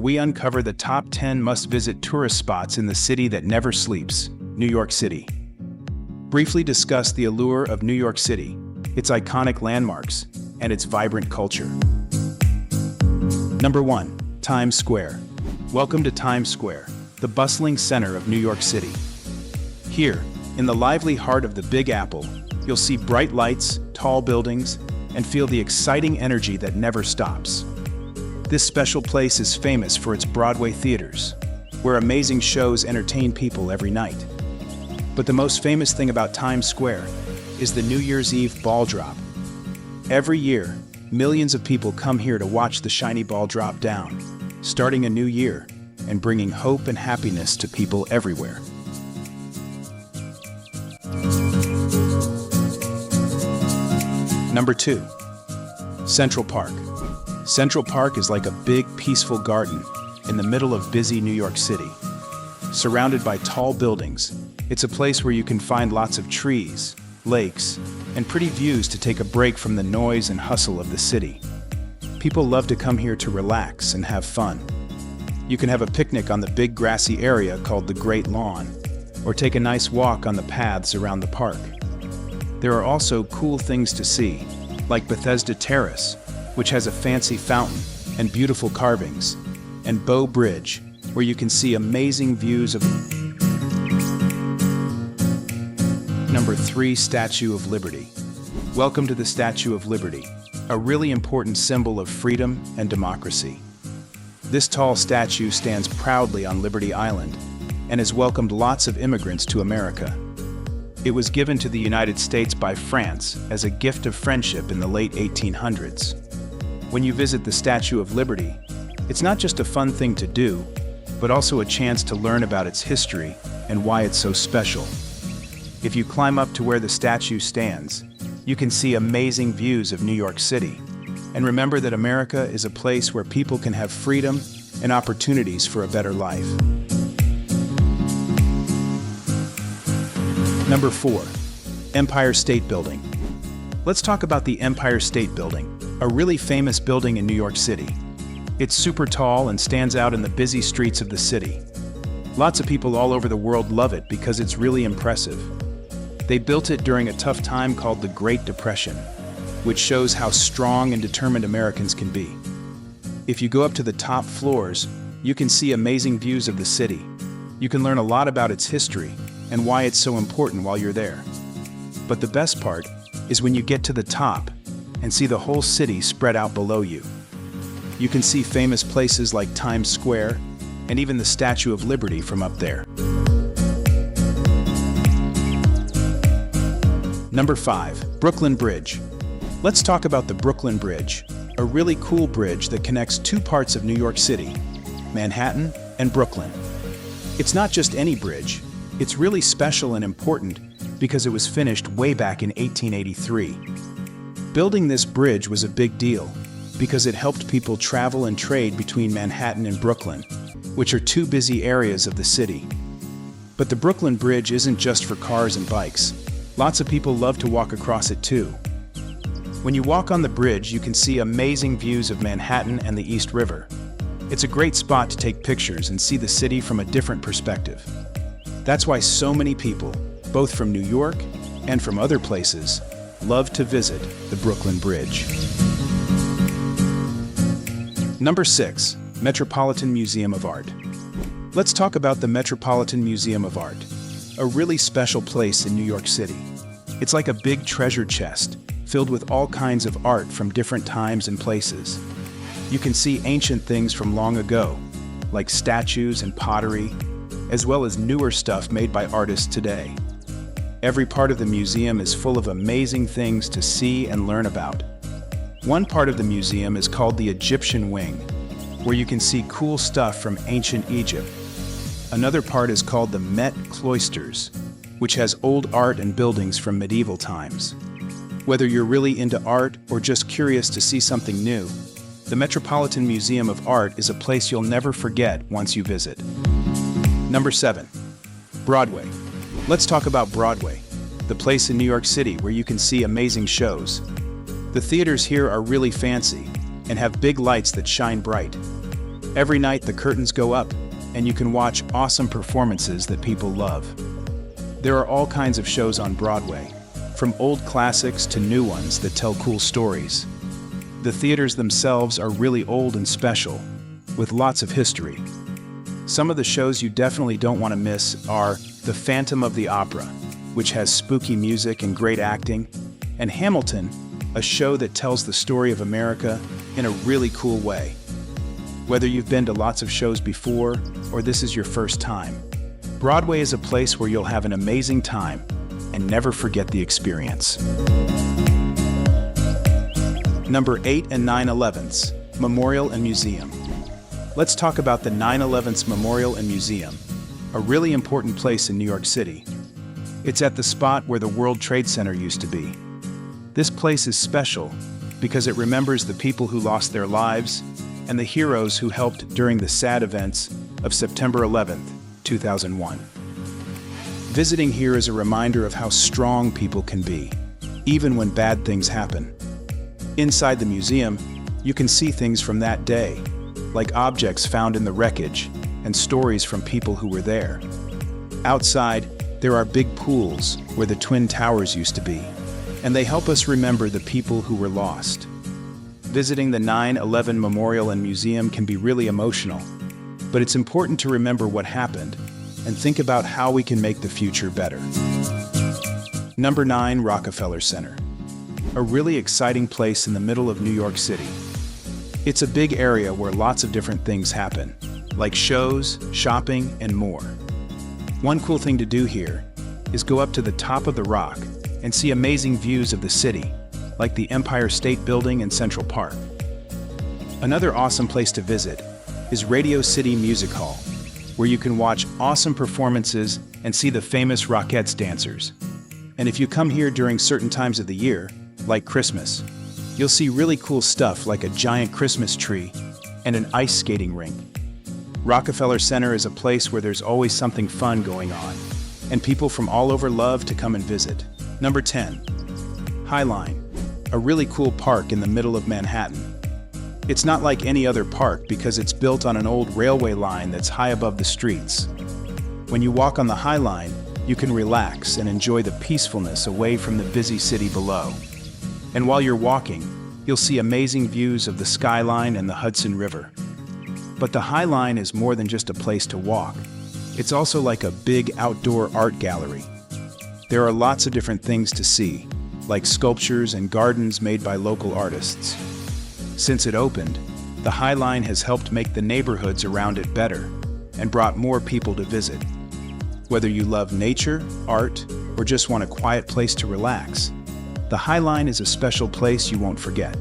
we uncover the top 10 must-visit tourist spots in the city that never sleeps, New York City. Briefly discuss the allure of New York City, its iconic landmarks, and its vibrant culture. Number 1. Times Square. Welcome to Times Square, the bustling center of New York City. Here, in the lively heart of the Big Apple, you'll see bright lights, tall buildings, and feel the exciting energy that never stops. This special place is famous for its Broadway theaters, where amazing shows entertain people every night. But the most famous thing about Times Square is the New Year's Eve ball drop. Every year, millions of people come here to watch the shiny ball drop down, starting a new year and bringing hope and happiness to people everywhere. Number 2. Central Park. Central Park is like a big, peaceful garden in the middle of busy New York City. Surrounded by tall buildings, it's a place where you can find lots of trees, lakes, and pretty views to take a break from the noise and hustle of the city. People love to come here to relax and have fun. You can have a picnic on the big grassy area called the Great Lawn, or take a nice walk on the paths around the park. There are also cool things to see, like Bethesda Terrace, which has a fancy fountain and beautiful carvings, and Bow Bridge, where you can see amazing views of... Number 3. Statue of Liberty. Welcome to the Statue of Liberty, a really important symbol of freedom and democracy. This tall statue stands proudly on Liberty Island and has welcomed lots of immigrants to America. It was given to the United States by France as a gift of friendship in the late 1800s. When you visit the Statue of Liberty, it's not just a fun thing to do, but also a chance to learn about its history and why it's so special. If you climb up to where the statue stands, you can see amazing views of New York City. And remember that America is a place where people can have freedom and opportunities for a better life. Number 4. Empire State Building. Let's talk about the Empire State Building, a really famous building in New York City. It's super tall and stands out in the busy streets of the city. Lots of people all over the world love it because it's really impressive. They built it during a tough time called the Great Depression, which shows how strong and determined Americans can be. If you go up to the top floors, you can see amazing views of the city. You can learn a lot about its history and why it's so important while you're there. But the best part is when you get to the top and see the whole city spread out below you. You can see famous places like Times Square and even the Statue of Liberty from up there. Number 5. Brooklyn Bridge. Let's talk about the Brooklyn Bridge, a really cool bridge that connects two parts of New York City, Manhattan and Brooklyn. It's not just any bridge, it's really special and important because it was finished way back in 1883. Building this bridge was a big deal because it helped people travel and trade between Manhattan and Brooklyn, which are two busy areas of the city. But the Brooklyn Bridge isn't just for cars and bikes. Lots of people love to walk across it too. When you walk on the bridge, you can see amazing views of Manhattan and the East River. It's a great spot to take pictures and see the city from a different perspective. That's why so many people, both from New York and from other places, love to visit the Brooklyn Bridge. Number 6. Metropolitan Museum of Art. Let's talk about the Metropolitan Museum of Art, a really special place in New York City. It's like a big treasure chest filled with all kinds of art from different times and places. You can see ancient things from long ago, like statues and pottery, as well as newer stuff made by artists today. Every part of the museum is full of amazing things to see and learn about. One part of the museum is called the Egyptian Wing, where you can see cool stuff from ancient Egypt. Another part is called the Met Cloisters, which has old art and buildings from medieval times. Whether you're really into art or just curious to see something new, the Metropolitan Museum of Art is a place you'll never forget once you visit. Number 7. Broadway. Let's talk about Broadway, the place in New York City where you can see amazing shows. The theaters here are really fancy and have big lights that shine bright. Every night the curtains go up, and you can watch awesome performances that people love. There are all kinds of shows on Broadway, from old classics to new ones that tell cool stories. The theaters themselves are really old and special, with lots of history. Some of the shows you definitely don't want to miss are The Phantom of the Opera, which has spooky music and great acting, and Hamilton, a show that tells the story of America in a really cool way. Whether you've been to lots of shows before or this is your first time, Broadway is a place where you'll have an amazing time and never forget the experience. Number 8 and 9/11ths, Memorial and Museum. Let's talk about the 9/11ths Memorial and Museum, a really important place in New York City. It's at the spot where the World Trade Center used to be. This place is special because it remembers the people who lost their lives and the heroes who helped during the sad events of September 11th, 2001. Visiting here is a reminder of how strong people can be, even when bad things happen. Inside the museum, you can see things from that day, like objects found in the wreckage and stories from people who were there. Outside, there are big pools where the Twin Towers used to be, and they help us remember the people who were lost. Visiting the 9/11 Memorial and Museum can be really emotional, but it's important to remember what happened and think about how we can make the future better. Number 9, Rockefeller Center, a really exciting place in the middle of New York City. It's a big area where lots of different things happen, like shows, shopping, and more. One cool thing to do here is go up to the top of the rock and see amazing views of the city, like the Empire State Building and Central Park. Another awesome place to visit is Radio City Music Hall, where you can watch awesome performances and see the famous Rockettes dancers. And if you come here during certain times of the year, like Christmas, you'll see really cool stuff like a giant Christmas tree and an ice skating rink. Rockefeller Center is a place where there's always something fun going on, and people from all over love to come and visit. Number 10, High Line, a really cool park in the middle of Manhattan. It's not like any other park because it's built on an old railway line that's high above the streets. When you walk on the High Line, you can relax and enjoy the peacefulness away from the busy city below. And while you're walking, you'll see amazing views of the skyline and the Hudson River. But the High Line is more than just a place to walk. It's also like a big outdoor art gallery. There are lots of different things to see, like sculptures and gardens made by local artists. Since it opened, the High Line has helped make the neighborhoods around it better and brought more people to visit. Whether you love nature, art, or just want a quiet place to relax, the High Line is a special place you won't forget.